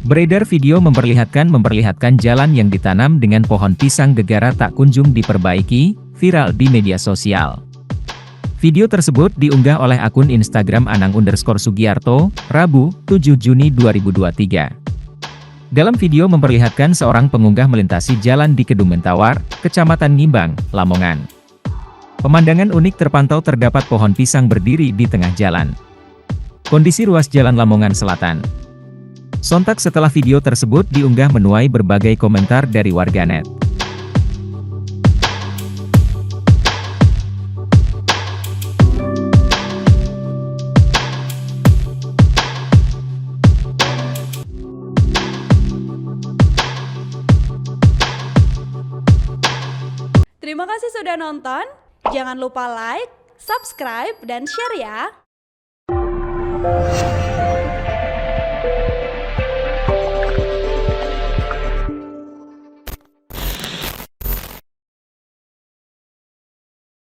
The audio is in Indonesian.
Beredar video memperlihatkan jalan yang ditanam dengan pohon pisang gegara tak kunjung diperbaiki, viral di media sosial. Video tersebut diunggah oleh akun Instagram Anang_Sugiarto, Rabu, 7 Juni 2023. Dalam video memperlihatkan seorang pengunggah melintasi jalan di Kedung Mentawar, Kecamatan Ngimbang, Lamongan. Pemandangan unik terpantau, terdapat pohon pisang berdiri di tengah jalan. Kondisi ruas Jalan Lamongan Selatan. Sontak setelah video tersebut diunggah menuai berbagai komentar dari warganet. Terima kasih sudah nonton. Jangan lupa like, subscribe, dan share ya.